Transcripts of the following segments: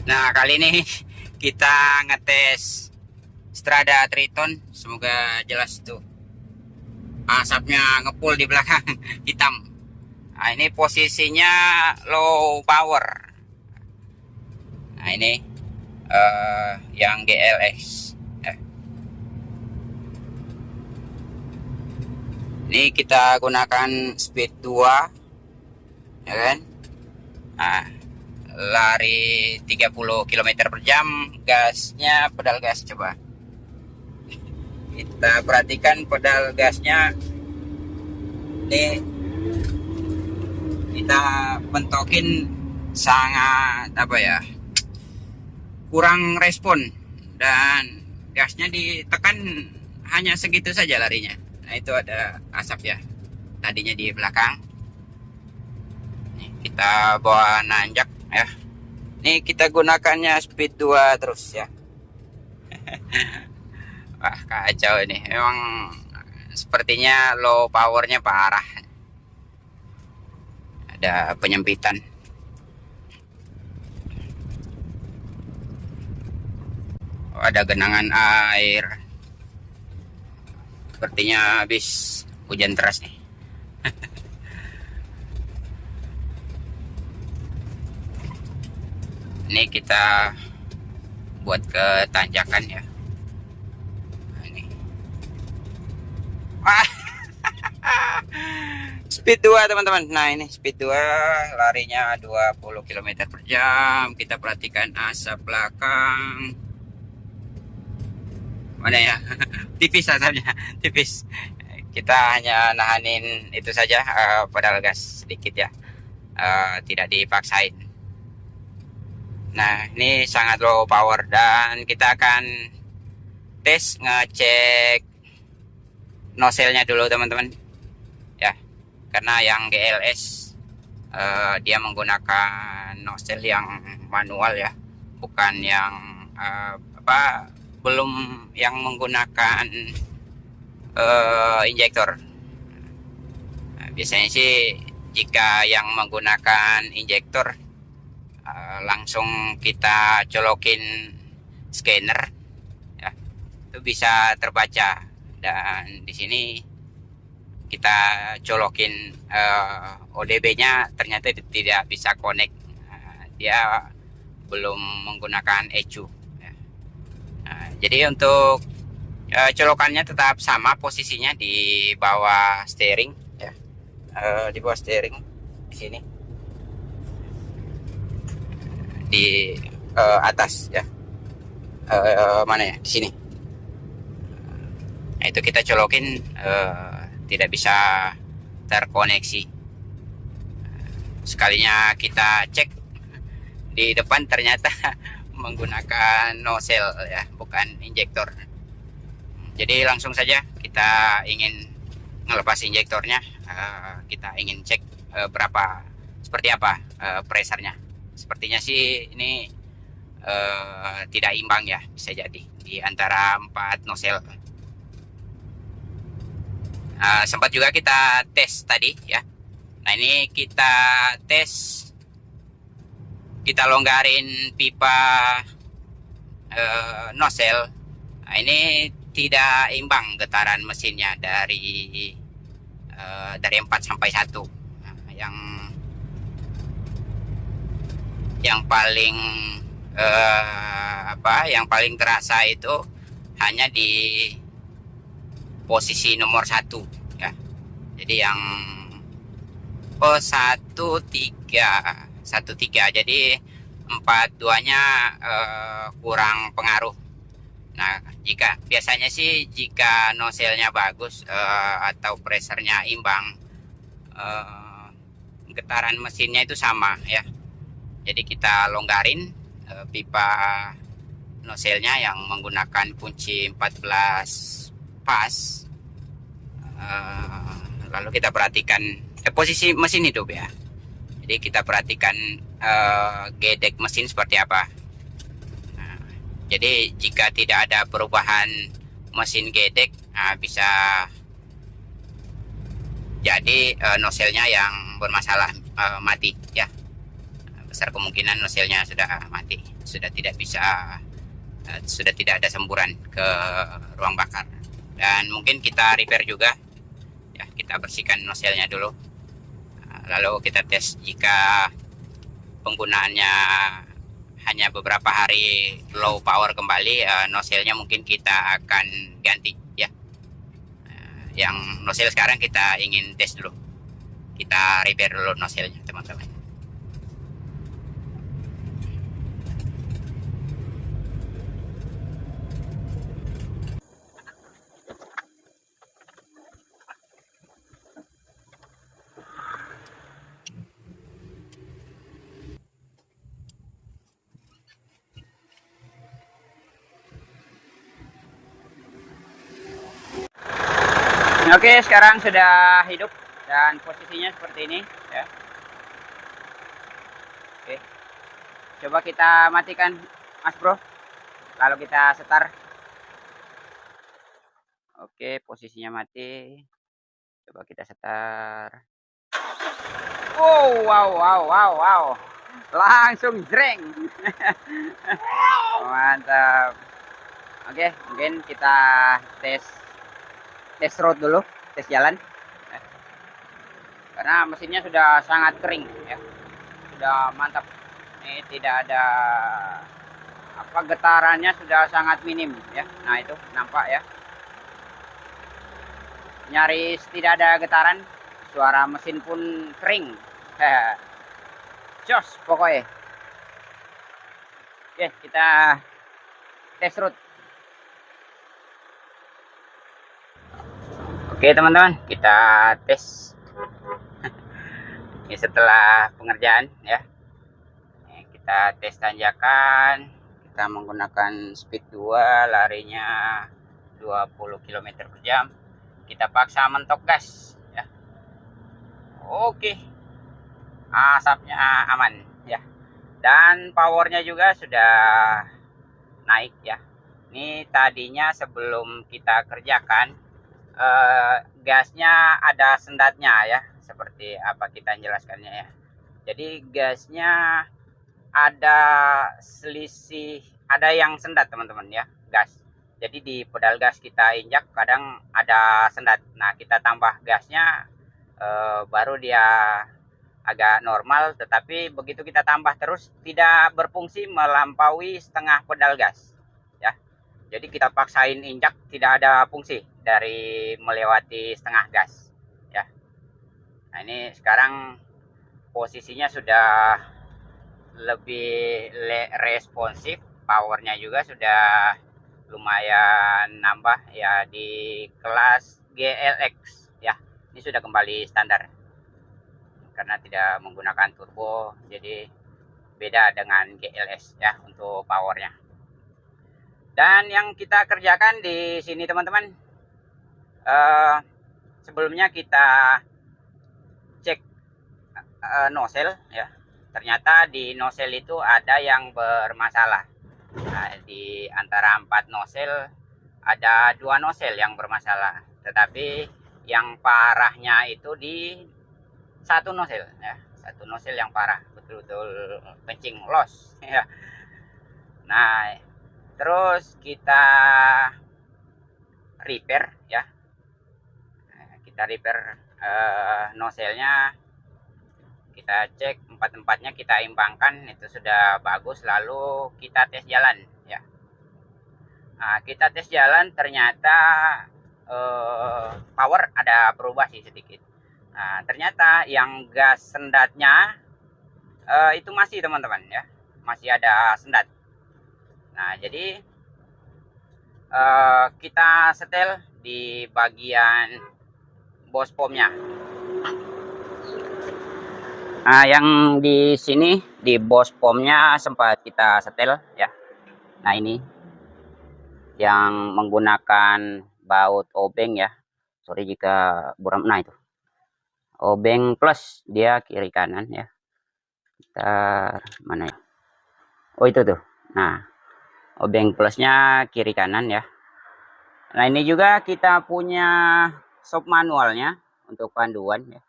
Nah, kali ini kita ngetes Strada Triton. Semoga jelas tuh. Asapnya ngepul di belakang hitam. Nah, ini posisinya low power. Nah, ini yang GLX. Ini kita gunakan speed 2, ya kan? Nah, lari 30 km per jam, gasnya pedal gas coba. Kita perhatikan pedal gasnya. Ini kita pentokin sangat apa ya? Kurang respon dan gasnya ditekan hanya segitu saja larinya. Nah, itu ada asap ya. Tadinya di belakang. Nih, kita bawa nanjak ya. Ini kita gunakannya speed 2 terus ya. Wah, kacau ini. Emang sepertinya low powernya parah. Ada penyempitan. Oh, ada genangan air. Sepertinya habis hujan deras nih. Ini kita buat ke tanjakan ya. Nah, ini. Wah, speed 2 teman-teman. Nah, ini speed 2 larinya 20 km per jam. Kita perhatikan asap belakang. Mana ya? Tipis asapnya, tipis. Kita hanya nahanin itu saja, pedal gas sedikit ya. Tidak dipaksain. Nah, ini sangat low power dan kita akan tes ngecek nozzle-nya dulu teman-teman. Ya, karena yang GLS dia menggunakan nozzle yang manual ya, bukan yang belum yang menggunakan injektor. Nah, biasanya sih jika yang menggunakan injektor langsung kita colokin scanner ya, itu bisa terbaca. Dan di sini kita colokin ODB-nya ternyata tidak bisa connect. Dia belum menggunakan ECU. Nah, jadi untuk colokannya tetap sama posisinya di bawah steering ya, di bawah steering di sini, di atas ya, mana ya, di sini. Nah, itu kita colokin tidak bisa terkoneksi. Sekalinya kita cek di depan ternyata menggunakan nozzle ya, bukan injektor. Jadi langsung saja kita ingin ngelepas injektornya, kita ingin cek seperti apa pressure-nya. Sepertinya sih ini tidak imbang ya, bisa jadi di antara 4 nozzle. Sempat juga kita tes tadi ya. Nah, ini kita tes, kita longgarin pipa nozzle. Nah, ini tidak imbang getaran mesinnya dari 4 sampai 1. Nah, yang paling yang paling terasa itu hanya di posisi nomor 1 ya. Jadi yang 13, jadi 42-nya kurang pengaruh. Nah, jika biasanya sih jika nozzle-nya bagus atau pressure-nya imbang, getaran mesinnya itu sama ya. Jadi kita longgarin pipa nozzle-nya yang menggunakan kunci 14 pas. Lalu kita perhatikan posisi mesin hidup ya. Jadi kita perhatikan gedek mesin seperti apa. Nah, jadi jika tidak ada perubahan mesin gedek, bisa jadi nozzle-nya yang bermasalah, mati ya. besar kemungkinan noselnya sudah mati, sudah tidak bisa, sudah tidak ada semburan ke ruang bakar. Dan mungkin kita repair juga ya, kita bersihkan noselnya dulu. Lalu kita tes jika penggunaannya hanya beberapa hari low power kembali, noselnya mungkin kita akan ganti ya. Yang nozel sekarang kita ingin tes dulu, kita repair dulu noselnya teman-teman. Oke, sekarang sudah hidup dan posisinya seperti ini ya. Oke, coba kita matikan Mas Bro, lalu kita setar. Oke, posisinya mati, coba kita setar. Wow, langsung jreng. Mantap. Oke, mungkin kita tes road dulu, tes jalan, karena mesinnya sudah sangat kering ya, sudah mantap. Ini tidak ada apa, getarannya sudah sangat minim ya. Nah itu nampak ya, nyaris tidak ada getaran, suara mesin pun kering. Jos pokoknya. Oke, kita tes road. Oke teman-teman, kita tes. Ini setelah pengerjaan ya, kita tes tanjakan. Kita menggunakan speed 2, larinya 20 km per jam. Kita paksa mentok gas ya. Oke, asapnya aman ya, dan powernya juga sudah naik ya. Ini tadinya sebelum kita kerjakan, gasnya ada sendatnya ya, seperti apa kita jelaskannya ya. Jadi gasnya ada selisih, ada yang sendat teman-teman ya, gas. Jadi di pedal gas kita injak kadang ada sendat. Nah kita tambah gasnya, baru dia agak normal. Tetapi begitu kita tambah terus, tidak berfungsi melampaui setengah pedal gas ya. Jadi kita paksain injak, tidak ada fungsi dari melewati setengah gas ya. Nah ini sekarang posisinya sudah lebih responsif, powernya juga sudah lumayan nambah ya, di kelas GLX ya. Ini sudah kembali standar karena tidak menggunakan turbo, jadi beda dengan GLS ya untuk powernya. Dan yang kita kerjakan di sini teman-teman, sebelumnya kita cek nozzle ya. Ternyata di nozzle itu ada yang bermasalah. Nah, di antara 4 nozzle ada 2 nozzle yang bermasalah. Tetapi yang parahnya itu di satu nozzle ya, satu nozzle yang parah, betul-betul kencing los ya. Nah, terus kita repair ya. Kita repair nozzle-nya, kita cek empat-empatnya, kita imbangkan, itu sudah bagus. Lalu kita tes jalan ya. Nah, kita tes jalan, ternyata power ada berubah sih sedikit. Nah, ternyata yang gas sendatnya itu masih teman-teman ya, masih ada sendat. Nah jadi kita setel di bagian bos pomnya. Nah yang di sini di bos pomnya sempat kita setel ya. Nah ini yang menggunakan baut obeng ya, sorry jika buram. Nah itu obeng plus, dia kiri kanan ya. Kita mana ya, oh itu tuh. Nah obeng plusnya kiri kanan ya. Nah ini juga kita punya shop manualnya untuk panduan ya.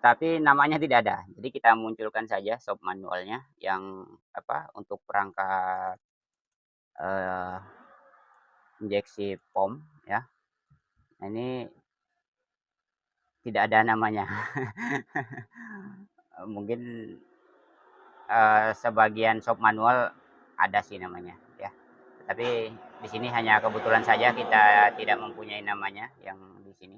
Tapi namanya tidak ada. Jadi kita munculkan saja shop manualnya yang apa untuk perangkat eh, injeksi POM ya. Nah, ini tidak ada namanya. Mungkin sebagian shop manual ada sih namanya ya. Tapi di sini hanya kebetulan saja kita tidak mempunyai namanya yang di sini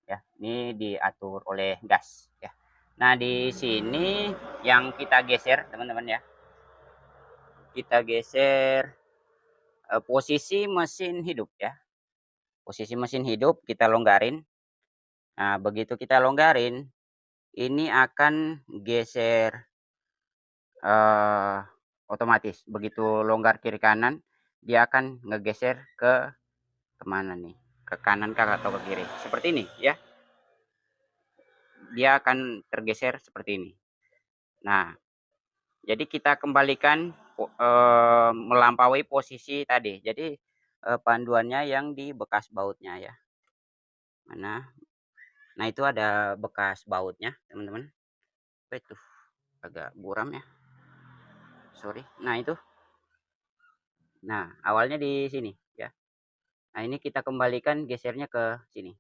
ya. Ini diatur oleh gas ya. Nah, di sini yang kita geser teman-teman ya. Kita geser posisi mesin hidup ya. Posisi mesin hidup kita longgarin. Nah, begitu kita longgarin, ini akan geser otomatis. Begitu longgar kiri kanan, dia akan ngegeser ke kemana nih? Ke kanan kah atau ke kiri? Seperti ini ya. Dia akan tergeser seperti ini. Nah, jadi kita kembalikan melampaui posisi tadi. Jadi panduannya yang di bekas bautnya ya. Mana? Nah, itu ada bekas bautnya, teman-teman. Apa itu? Agak buram ya. Sorry. Nah, itu. Nah, awalnya di sini ya. Nah, ini kita kembalikan gesernya ke sini.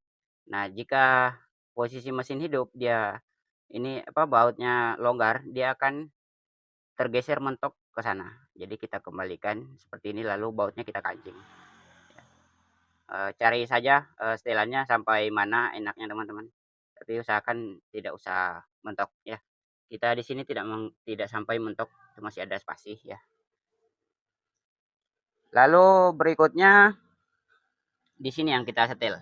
Nah, jika posisi mesin hidup dia ini apa bautnya longgar, dia akan tergeser mentok ke sana. Jadi kita kembalikan seperti ini lalu bautnya kita kancing. Cari saja setelannya sampai mana enaknya teman-teman. Tapi usahakan tidak usah mentok ya. Kita di sini tidak sampai mentok, masih ada spasi ya. Lalu berikutnya di sini yang kita setel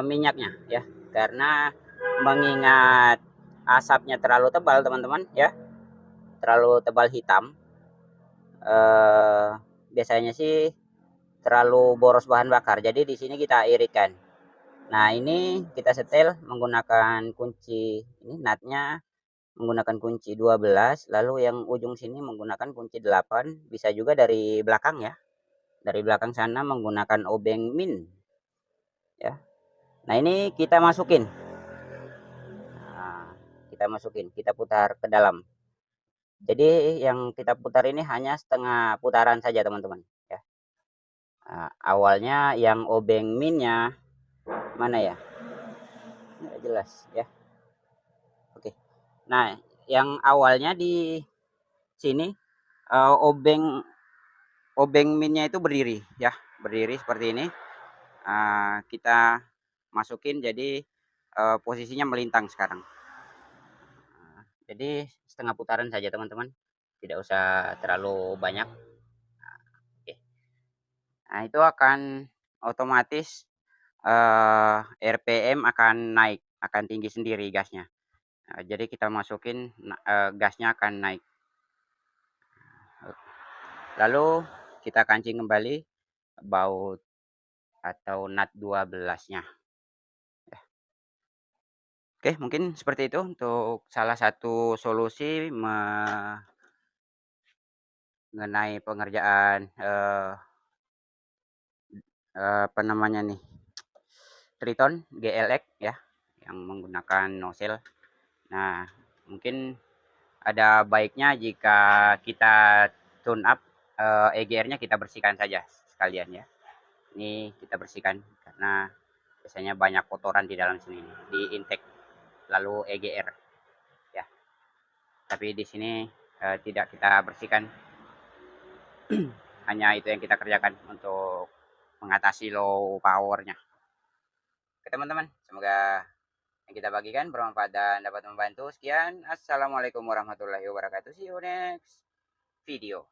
minyaknya ya. Karena mengingat asapnya terlalu tebal teman-teman ya. Terlalu tebal hitam. Biasanya sih terlalu boros bahan bakar. Jadi di sini kita iritkan. Nah, ini kita setel menggunakan kunci ini nutnya menggunakan kunci 12, lalu yang ujung sini menggunakan kunci 8, bisa juga dari belakang ya. Dari belakang sana menggunakan obeng min ya. Nah, ini kita masukin. Nah, kita putar ke dalam. Jadi yang kita putar ini hanya setengah putaran saja teman-teman ya. Nah, awalnya yang obeng minnya mana ya? Nggak jelas ya. Oke. Nah, yang awalnya di sini obeng obeng minnya itu berdiri ya, berdiri seperti ini. Kita masukin jadi posisinya melintang sekarang. Jadi setengah putaran saja teman-teman, tidak usah terlalu banyak. Oke. Nah, itu akan otomatis RPM akan naik, akan tinggi sendiri gasnya. Jadi kita masukin gasnya akan naik. Lalu kita kancing kembali baut atau nut 12-nya. Oke, mungkin seperti itu untuk salah satu solusi mengenai pengerjaan apa namanya nih? Triton GLX ya yang menggunakan nozzle. Nah, mungkin ada baiknya jika kita tune up EGR-nya kita bersihkan saja sekalian ya. Ini kita bersihkan karena biasanya banyak kotoran di dalam sini di intake lalu EGR ya. Tapi di sini tidak kita bersihkan. Hanya itu yang kita kerjakan untuk mengatasi low powernya. Oke teman-teman, semoga yang kita bagikan bermanfaat dan dapat membantu. Sekian, assalamualaikum warahmatullahi wabarakatuh. See you next video.